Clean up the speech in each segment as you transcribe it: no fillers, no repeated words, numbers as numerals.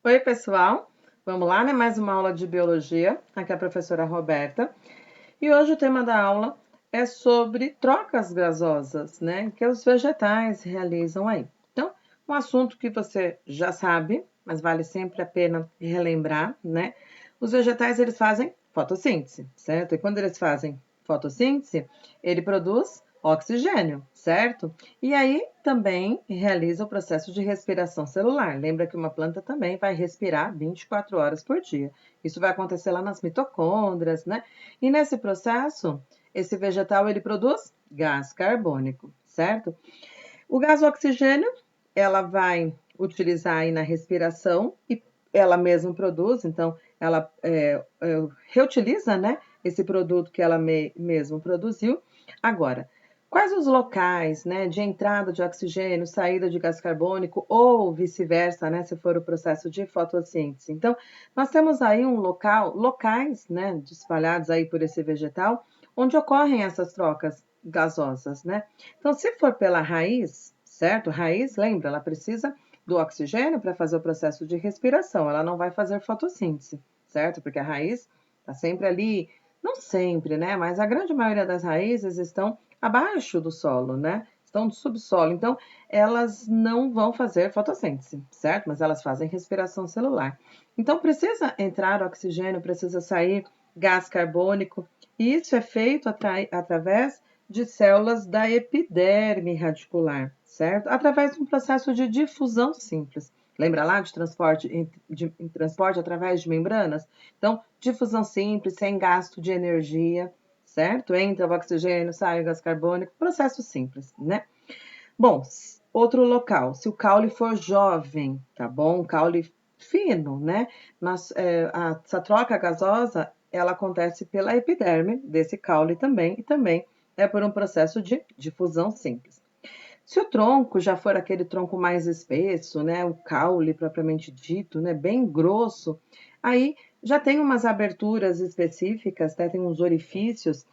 Oi, pessoal. Vamos lá, né? Mais uma aula de biologia. Aqui é a professora Roberta. E hoje o tema da aula é sobre trocas gasosas, né? Que os vegetais realizam aí. Então, um assunto que você já sabe, mas vale sempre a pena relembrar, né? Os vegetais, eles fazem fotossíntese, certo? E quando eles fazem fotossíntese, ele produz oxigênio, certo? E aí também realiza o processo de respiração celular. Lembra que uma planta também vai respirar 24 horas por dia. Isso vai acontecer lá nas mitocôndrias, né? E nesse processo, esse vegetal ele produz gás carbônico, certo? O gás oxigênio, ela vai utilizar aí na respiração e ela mesma produz, então ela reutiliza, né, esse produto que ela mesmo produziu. Agora, quais os locais, né, de entrada de oxigênio, saída de gás carbônico ou vice-versa, né, se for o processo de fotossíntese? Então, nós temos aí locais, né, espalhados aí por esse vegetal, onde ocorrem essas trocas gasosas, né? Então, se for pela raiz, certo? Raiz, lembra, ela precisa do oxigênio para fazer o processo de respiração, ela não vai fazer fotossíntese, certo? Porque a raiz está sempre ali, não sempre, né? Mas a grande maioria das raízes estão abaixo do solo, né? Estão no subsolo, então elas não vão fazer fotossíntese, certo? Mas elas fazem respiração celular. Então precisa entrar oxigênio, precisa sair gás carbônico, e isso é feito através de células da epiderme radicular, certo? Através de um processo de difusão simples. Lembra lá de transporte através de membranas? Então, difusão simples, sem gasto de energia, certo? Entra o oxigênio, sai o gás carbônico, processo simples, né? Bom, outro local, se o caule for jovem, tá bom? Caule fino, né? Essa troca gasosa, ela acontece pela epiderme desse caule também, e também é por um processo de difusão simples. Se o tronco já for aquele tronco mais espesso, né, o caule propriamente dito, né, bem grosso, aí já tem umas aberturas específicas, né, tem uns orifícios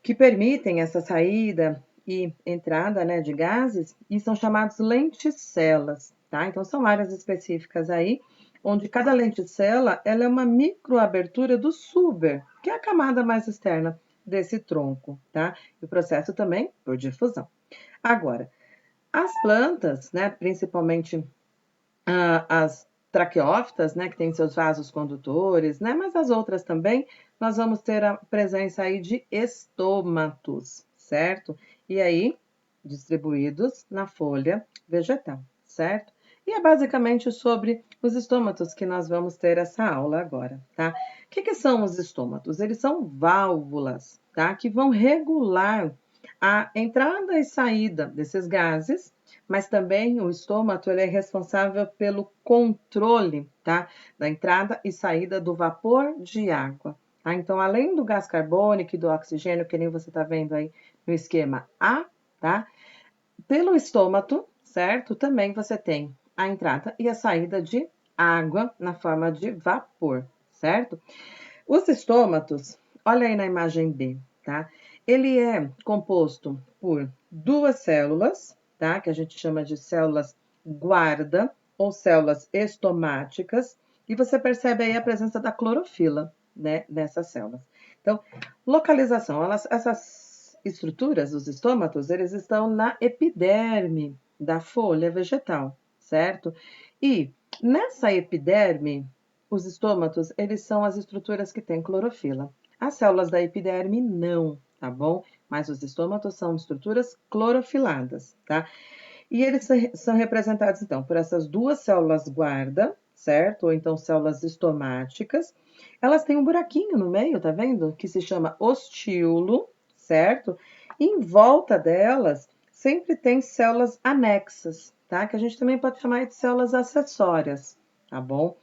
que permitem essa saída e entrada, né, de gases e são chamados lenticelas, tá? Então são áreas específicas aí, onde cada lenticela ela é uma microabertura do suber, que é a camada mais externa desse tronco, tá? E o processo também por difusão. Agora, as plantas, né, principalmente as traqueófitas, né, que têm seus vasos condutores, né, mas as outras também, nós vamos ter a presença aí de estômatos, certo? E aí, distribuídos na folha vegetal, certo? E é basicamente sobre os estômatos que nós vamos ter essa aula agora, tá? O que são os estômatos? Eles são válvulas, tá? Que vão regular a entrada e saída desses gases, mas também o estômato ele é responsável pelo controle, tá? Da entrada e saída do vapor de água. Tá? Então, além do gás carbônico e do oxigênio, que nem você está vendo aí no esquema A, tá? Pelo estômato, certo? Também você tem a entrada e a saída de água na forma de vapor, certo? Os estômatos, olha aí na imagem B, tá? Ele é composto por duas células, tá? Que a gente chama de células guarda ou células estomáticas, e você percebe aí a presença da clorofila, né, nessas células. Então, localização, essas estruturas, os estômatos, eles estão na epiderme da folha vegetal, certo? E nessa epiderme, os estômatos, eles são as estruturas que têm clorofila. As células da epiderme não, tá bom? Mas os estômatos são estruturas clorofiladas, tá? E eles são representados, então, por essas duas células guarda, certo? Ou então células estomáticas. Elas têm um buraquinho no meio, tá vendo? Que se chama ostíolo, certo? E em volta delas sempre tem células anexas, tá? Que a gente também pode chamar de células acessórias, tá bom?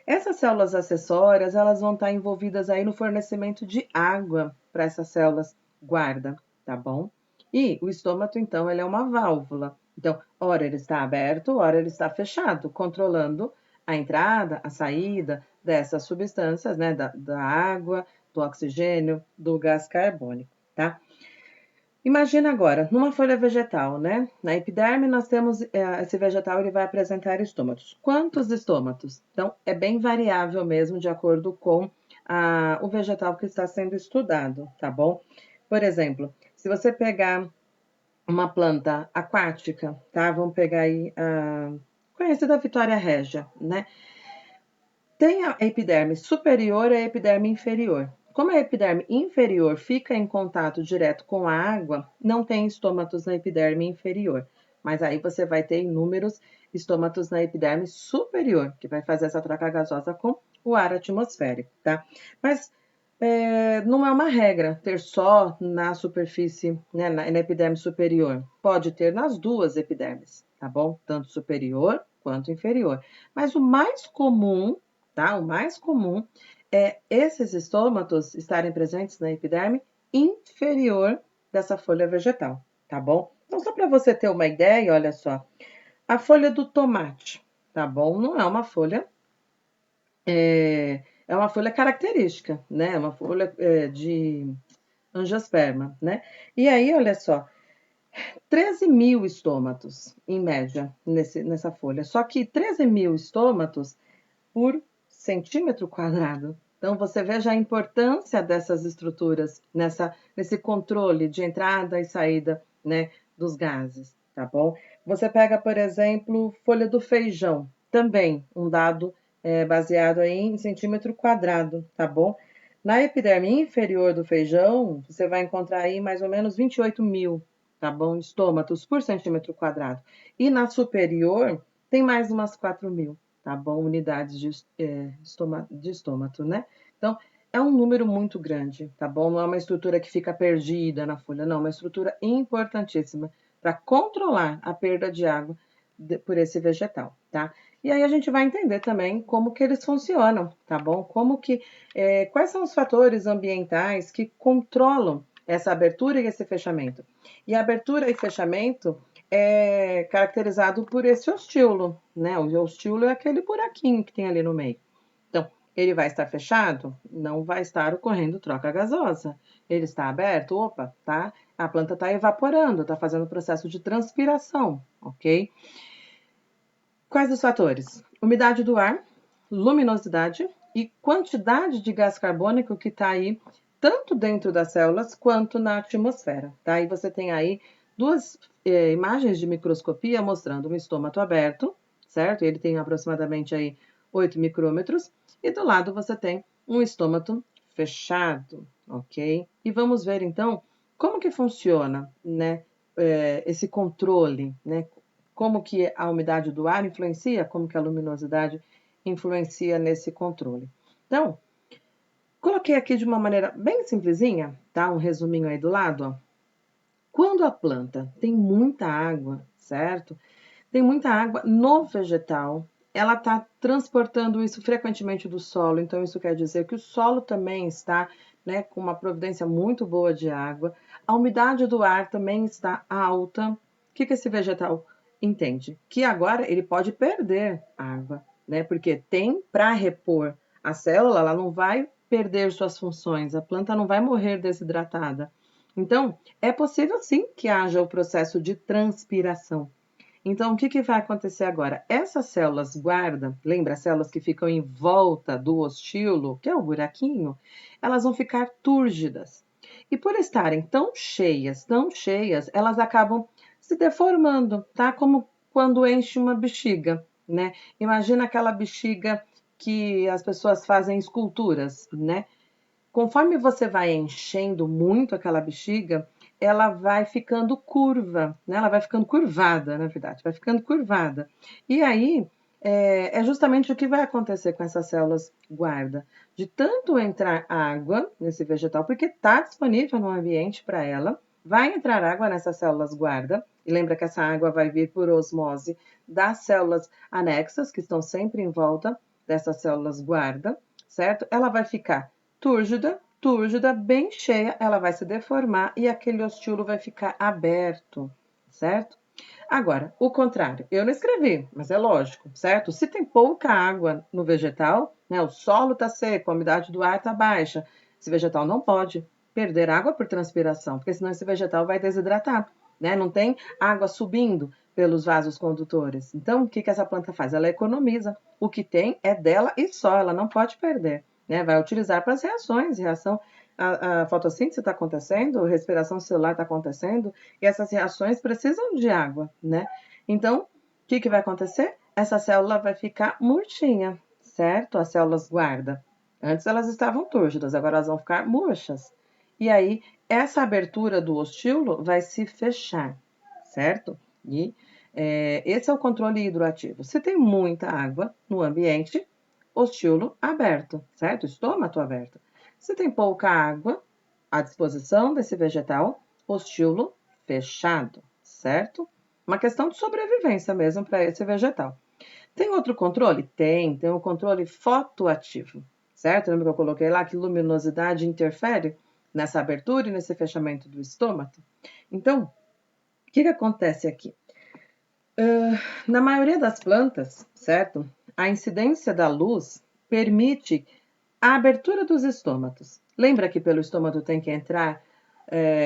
Essas células acessórias, elas vão estar envolvidas aí no fornecimento de água para essas células guarda, tá bom? E o estômago, então, ele é uma válvula. Então, ora ele está aberto, ora ele está fechado, controlando a entrada, a saída dessas substâncias, né, da água, do oxigênio, do gás carbônico, tá? Imagina agora, numa folha vegetal, né? Na epiderme nós temos, esse vegetal ele vai apresentar estômatos. Quantos estômatos? Então, é bem variável mesmo, de acordo com o vegetal que está sendo estudado, tá bom? Por exemplo, se você pegar uma planta aquática, tá? Vamos pegar aí a conhecida Vitória Régia, né? Tem a epiderme superior e a epiderme inferior. Como a epiderme inferior fica em contato direto com a água, não tem estômatos na epiderme inferior. Mas aí você vai ter inúmeros estômatos na epiderme superior, que vai fazer essa troca gasosa com o ar atmosférico, tá? Mas não é uma regra ter só na superfície, né, na epiderme superior. Pode ter nas duas epidermes, tá bom? Tanto superior quanto inferior. Mas o mais comum, tá? O mais comum é esses estômatos estarem presentes na epiderme inferior dessa folha vegetal, tá bom? Então, só para você ter uma ideia, olha só, a folha do tomate, tá bom? Não é uma folha é uma folha característica, né? É uma folha de angiosperma, né? E aí, olha só, 13 mil estômatos, em média, nessa folha. Só que 13 mil estômatos por centímetro quadrado. Então, você veja a importância dessas estruturas nesse controle de entrada e saída, né, dos gases, tá bom? Você pega, por exemplo, folha do feijão, também um dado baseado aí em centímetro quadrado, tá bom? Na epiderme inferior do feijão, você vai encontrar aí mais ou menos 28 mil, tá bom? Estômatos por centímetro quadrado. E na superior, tem mais umas 4 mil, tá bom? Unidades de estômato, né? Então, é um número muito grande, tá bom? Não é uma estrutura que fica perdida na folha, não, é uma estrutura importantíssima para controlar a perda de água por esse vegetal, tá? E aí a gente vai entender também como que eles funcionam, tá bom? Quais são os fatores ambientais que controlam essa abertura e esse fechamento? E a abertura e fechamento é caracterizado por esse ostíolo, né? O ostíolo é aquele buraquinho que tem ali no meio. Então, ele vai estar fechado? Não vai estar ocorrendo troca gasosa. Ele está aberto? Opa, tá? A planta está evaporando, está fazendo o processo de transpiração, ok? Quais os fatores? Umidade do ar, luminosidade e quantidade de gás carbônico que está aí, tanto dentro das células quanto na atmosfera, tá? E você tem aí duas imagens de microscopia mostrando um estômato aberto, certo? Ele tem aproximadamente aí 8 micrômetros, e do lado você tem um estômato fechado, ok? E vamos ver então como que funciona, né, esse controle, né? Como que a umidade do ar influencia, como que a luminosidade influencia nesse controle. Então, coloquei aqui de uma maneira bem simplesinha, tá? Um resuminho aí do lado, ó. Quando a planta tem muita água, certo? Tem muita água no vegetal, ela está transportando isso frequentemente do solo, então isso quer dizer que o solo também está, né, com uma providência muito boa de água, a umidade do ar também está alta. O que esse vegetal entende? Que agora ele pode perder água, né, porque tem para repor a célula, ela não vai perder suas funções, a planta não vai morrer desidratada. Então, é possível sim que haja o processo de transpiração. Então, o que vai acontecer agora? Essas células guarda, lembra as células que ficam em volta do ostíolo, que é o buraquinho, elas vão ficar túrgidas. E por estarem tão cheias, elas acabam se deformando, tá? Como quando enche uma bexiga, né? Imagina aquela bexiga que as pessoas fazem esculturas, né? Conforme você vai enchendo muito aquela bexiga, ela vai ficando curva, né? Ela vai ficando curvada, na verdade, vai ficando curvada. E aí é justamente o que vai acontecer com essas células guarda. De tanto entrar água nesse vegetal, porque está disponível no ambiente para ela, vai entrar água nessas células guarda, e lembra que essa água vai vir por osmose das células anexas, que estão sempre em volta dessas células guarda, certo? Ela vai ficar túrgida, bem cheia, ela vai se deformar e aquele ostíolo vai ficar aberto, certo? Agora, o contrário, eu não escrevi, mas é lógico, certo? Se tem pouca água no vegetal, né, o solo está seco, a umidade do ar está baixa, esse vegetal não pode perder água por transpiração, porque senão esse vegetal vai desidratar, né? Não tem água subindo pelos vasos condutores. Então, o que essa planta faz? Ela economiza. O que tem é dela e só, ela não pode perder, né? Vai utilizar para as reações, a fotossíntese está acontecendo, a respiração celular está acontecendo, e essas reações precisam de água, né? Então, o que vai acontecer? Essa célula vai ficar murchinha, certo? As células guarda. Antes elas estavam túrgidas, agora elas vão ficar murchas. E aí, essa abertura do ostíolo vai se fechar, certo? E esse é o controle hidroativo. Se tem muita água no ambiente, ostíolo aberto, certo? Estômago aberto. Se tem pouca água à disposição desse vegetal, ostíolo fechado, certo? Uma questão de sobrevivência mesmo para esse vegetal. Tem outro controle? Tem o controle fotoativo, certo? Lembra que eu coloquei lá que luminosidade interfere nessa abertura e nesse fechamento do estômago? Então, o que acontece aqui? Na maioria das plantas, certo? A incidência da luz permite a abertura dos estômatos. Lembra que pelo estômago tem que entrar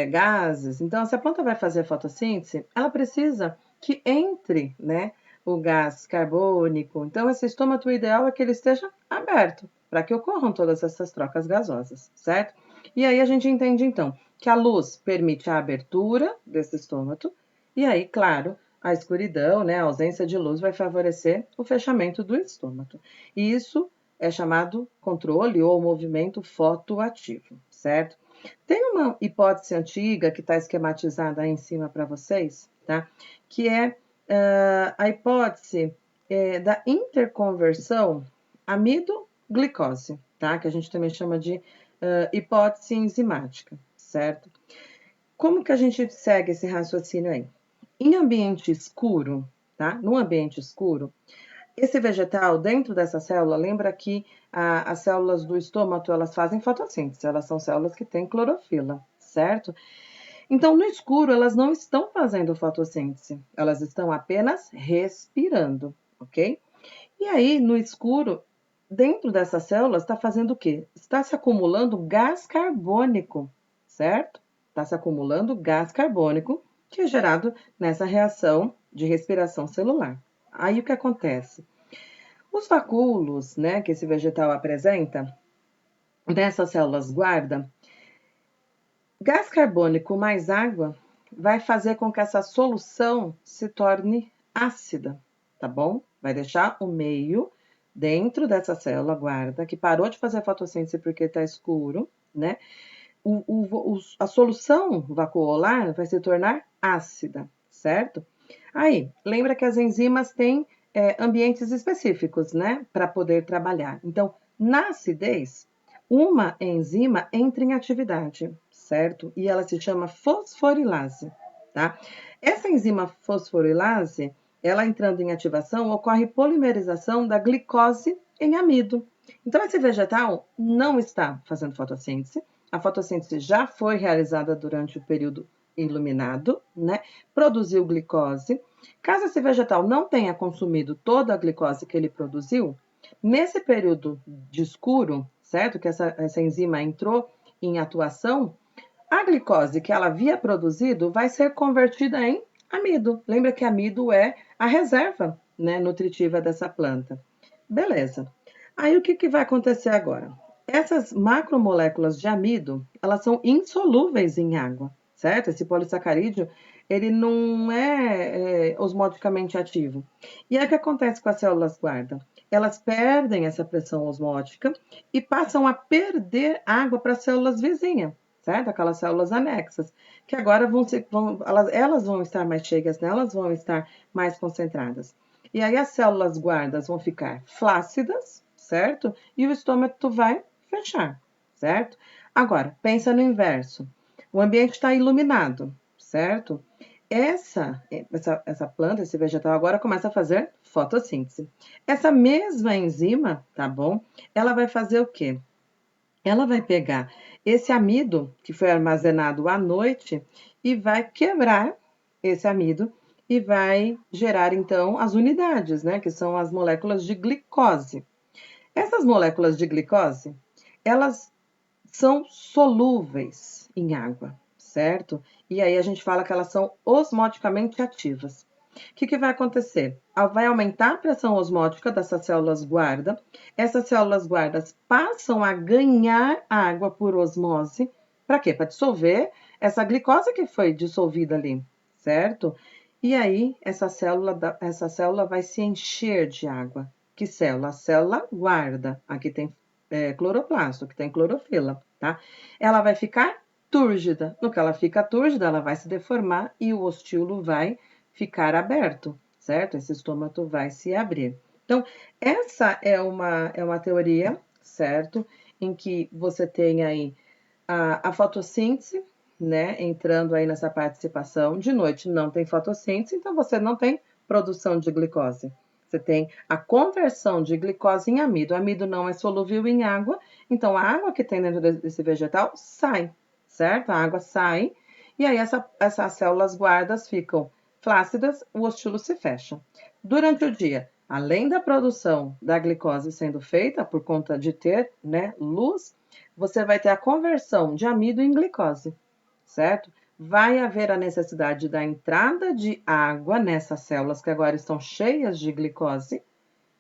gases? Então, se a planta vai fazer fotossíntese, ela precisa que entre, né, o gás carbônico. Então, esse estômago, o ideal é que ele esteja aberto, para que ocorram todas essas trocas gasosas, certo? E aí a gente entende, então, que a luz permite a abertura desse estômago, e aí, claro, a escuridão, né, a ausência de luz vai favorecer o fechamento do estômago. E isso é chamado controle ou movimento fotoativo, certo? Tem uma hipótese antiga que está esquematizada aí em cima para vocês, tá? Que é a hipótese da interconversão amido-glicose, tá? Que a gente também chama de hipótese enzimática, certo? Como que a gente segue esse raciocínio aí? Em ambiente escuro, tá? No ambiente escuro, esse vegetal, dentro dessa célula, lembra que as células do estômago, elas fazem fotossíntese, elas são células que têm clorofila, certo? Então, no escuro, elas não estão fazendo fotossíntese, elas estão apenas respirando, ok? E aí, no escuro, dentro dessas células, está fazendo o quê? Está se acumulando gás carbônico, certo? Está se acumulando gás carbônico, que é gerado nessa reação de respiração celular. Aí, o que acontece? Os vacúolos, né, que esse vegetal apresenta, dessas células guarda, gás carbônico mais água vai fazer com que essa solução se torne ácida, tá bom? Vai deixar o meio dentro dessa célula guarda, que parou de fazer fotossíntese porque está escuro, né? A solução vacuolar vai se tornar ácida, certo? Aí, lembra que as enzimas têm ambientes específicos, né, para poder trabalhar. Então, na acidez, uma enzima entra em atividade, certo? E ela se chama fosforilase, tá? Essa enzima fosforilase, ela entrando em ativação, ocorre polimerização da glicose em amido. Então, esse vegetal não está fazendo fotossíntese, a fotossíntese já foi realizada durante o período iluminado, né? Produziu glicose. Caso esse vegetal não tenha consumido toda a glicose que ele produziu, nesse período de escuro, certo? Que essa enzima entrou em atuação, a glicose que ela havia produzido vai ser convertida em amido. Lembra que amido é a reserva, né, nutritiva dessa planta. Beleza. Aí o que vai acontecer agora? Essas macromoléculas de amido, elas são insolúveis em água, certo? Esse polissacarídeo, ele não é osmoticamente ativo. E aí o que acontece com as células guarda? Elas perdem essa pressão osmótica e passam a perder água para as células vizinhas, certo? Aquelas células anexas, que agora elas vão estar mais cheias, né? Elas vão estar mais concentradas. E aí as células guardas vão ficar flácidas, certo? E o estômago vai fechar, certo? Agora, pensa no inverso. O ambiente está iluminado, certo? Essa planta, esse vegetal agora começa a fazer fotossíntese. Essa mesma enzima, tá bom? Ela vai fazer o quê? Ela vai pegar esse amido que foi armazenado à noite e vai quebrar esse amido e vai gerar, então, as unidades, né? Que são as moléculas de glicose. Essas moléculas de glicose, elas são solúveis em água, certo? E aí a gente fala que elas são osmoticamente ativas. O que vai acontecer? Vai aumentar a pressão osmótica dessas células guarda. Essas células guardas passam a ganhar água por osmose. Para quê? Para dissolver essa glicose que foi dissolvida ali, certo? E aí, essa célula vai se encher de água. Que célula? A célula guarda. Aqui tem cloroplasto, que tem clorofila, tá? Ela vai ficar túrgida. No que ela fica túrgida, ela vai se deformar e o ostíolo vai ficar aberto, certo? Esse estômago vai se abrir. Então, essa é uma teoria, certo? Em que você tem aí a fotossíntese, né? Entrando aí nessa participação. De noite não tem fotossíntese, então você não tem produção de glicose. Você tem a conversão de glicose em amido. O amido não é solúvel em água, então a água que tem dentro desse vegetal sai, certo? A água sai, e aí essas células guardas ficam flácidas, o ostíolo se fecha. Durante o dia, além da produção da glicose sendo feita por conta de ter, né, luz, você vai ter a conversão de amido em glicose, certo? Vai haver a necessidade da entrada de água nessas células que agora estão cheias de glicose,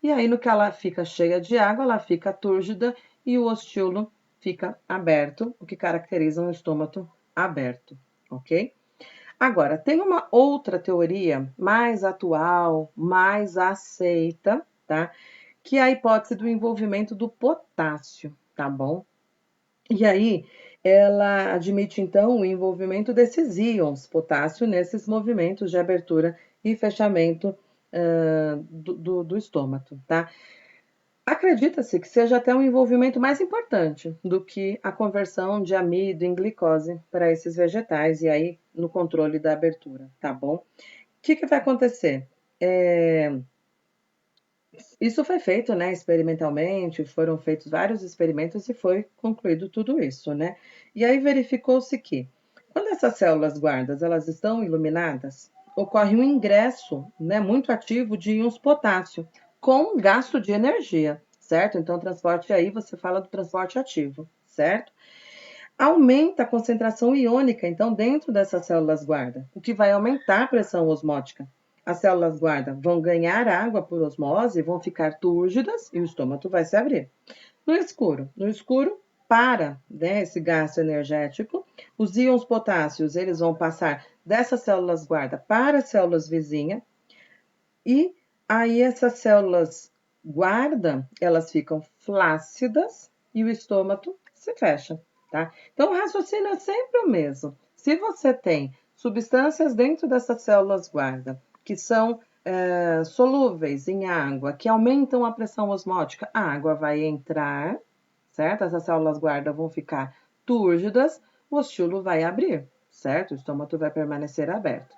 e aí no que ela fica cheia de água, ela fica túrgida e o ostíolo fica aberto, o que caracteriza um estômago aberto, ok? Agora, tem uma outra teoria mais atual, mais aceita, tá? Que é a hipótese do envolvimento do potássio, tá bom? E aí, ela admite, então, o envolvimento desses íons potássio nesses movimentos de abertura e fechamento do estômago, tá? Acredita-se que seja até um envolvimento mais importante do que a conversão de amido em glicose para esses vegetais, e aí no controle da abertura, tá bom? O que vai acontecer? Isso foi feito, né, experimentalmente, foram feitos vários experimentos e foi concluído tudo isso, né? E aí verificou-se que, quando essas células guardas elas estão iluminadas, ocorre um ingresso, né, muito ativo de íons potássio, com gasto de energia, certo? Então, transporte aí, você fala do transporte ativo, certo? Aumenta a concentração iônica, então, dentro dessas células guarda, o que vai aumentar a pressão osmótica. As células guarda vão ganhar água por osmose, vão ficar túrgidas e o estômago vai se abrir. No escuro, para, né, esse gasto energético, os íons potássios, eles vão passar dessas células guarda para as células vizinhas, e aí essas células guarda, elas ficam flácidas e o estômago se fecha, tá? Então, o raciocínio é sempre o mesmo. Se você tem substâncias dentro dessas células guarda que são solúveis em água, que aumentam a pressão osmótica, a água vai entrar, certo? Essas células guarda vão ficar túrgidas, o ostíolo vai abrir, certo? O estômago vai permanecer aberto.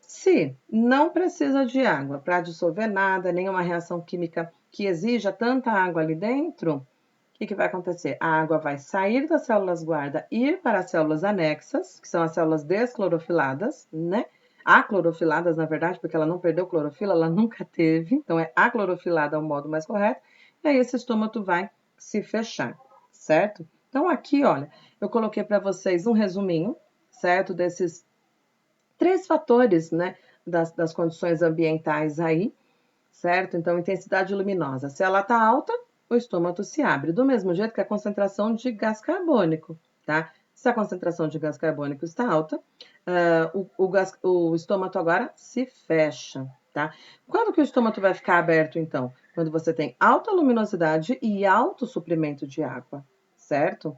Se não precisa de água para dissolver nada, nenhuma reação química que exija tanta água ali dentro, o que vai acontecer? A água vai sair das células guarda, ir para as células anexas, que são as células desclorofiladas, né? Aclorofiladas, na verdade, porque ela não perdeu clorofila, ela nunca teve, então é aclorofilada é o modo mais correto, e aí esse estômago vai se fechar, certo? Então aqui, olha, eu coloquei para vocês um resuminho, certo, desses 3 fatores, né, das condições ambientais aí, certo? Então, intensidade luminosa. Se ela está alta, o estômago se abre. Do mesmo jeito que a concentração de gás carbônico, tá? Se a concentração de gás carbônico está alta, o estômago agora se fecha, tá? Quando que o estômago vai ficar aberto, então? Quando você tem alta luminosidade e alto suprimento de água, certo?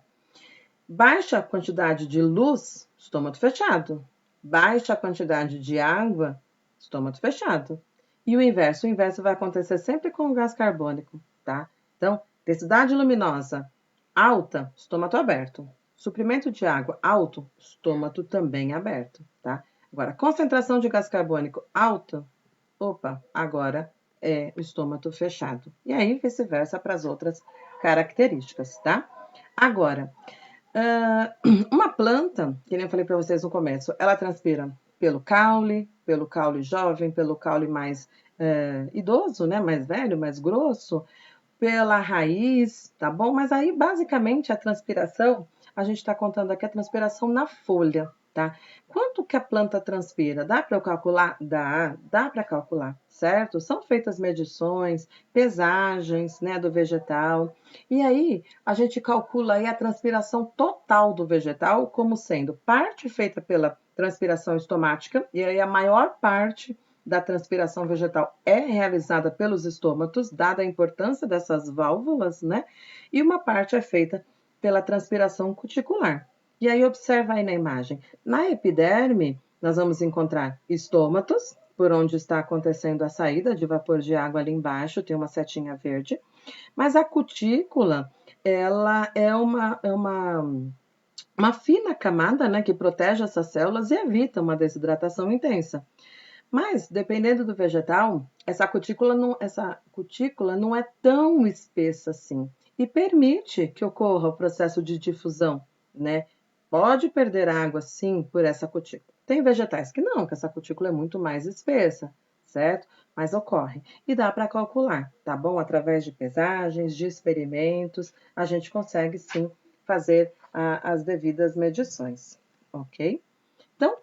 Baixa quantidade de luz, estômago fechado. Baixa quantidade de água, estômago fechado. E o inverso vai acontecer sempre com o gás carbônico, tá? Então, densidade luminosa alta, estômago aberto. Suprimento de água alto, estômago também aberto, tá? Agora, concentração de gás carbônico alta, agora é o estômago fechado. E aí, vice-versa para as outras características, tá? Agora, uma planta, que nem eu falei para vocês no começo, ela transpira pelo caule jovem, pelo caule mais idoso, né? Mais velho, mais grosso, pela raiz, tá bom? Mas aí, basicamente, a transpiração, a gente está contando aqui a transpiração na folha, tá? Quanto que a planta transpira? Dá para eu calcular? Dá para calcular, certo? São feitas medições, pesagens, né, do vegetal. E aí, a gente calcula aí a transpiração total do vegetal como sendo parte feita pela transpiração estomática, e aí a maior parte da transpiração vegetal é realizada pelos estômatos, dada a importância dessas válvulas, né? E uma parte é feita pela transpiração cuticular. E aí observa aí na imagem. Na epiderme, nós vamos encontrar estômatos, por onde está acontecendo a saída de vapor de água ali embaixo, tem uma setinha verde. Mas a cutícula, ela é uma fina camada, né, que protege essas células e evita uma desidratação intensa. Mas, dependendo do vegetal, essa cutícula não é tão espessa assim e permite que ocorra o processo de difusão, né? Pode perder água, sim, por essa cutícula. Tem vegetais que não, que essa cutícula é muito mais espessa, certo? Mas ocorre. E dá para calcular, tá bom? Através de pesagens, de experimentos, a gente consegue, sim, fazer as devidas medições, ok? Então,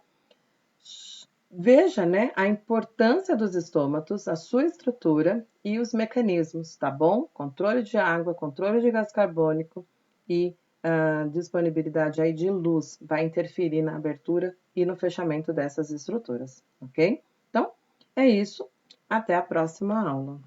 veja, né, a importância dos estômatos, a sua estrutura e os mecanismos, tá bom? Controle de água, controle de gás carbônico e disponibilidade aí de luz vai interferir na abertura e no fechamento dessas estruturas, ok? Então, é isso. Até a próxima aula.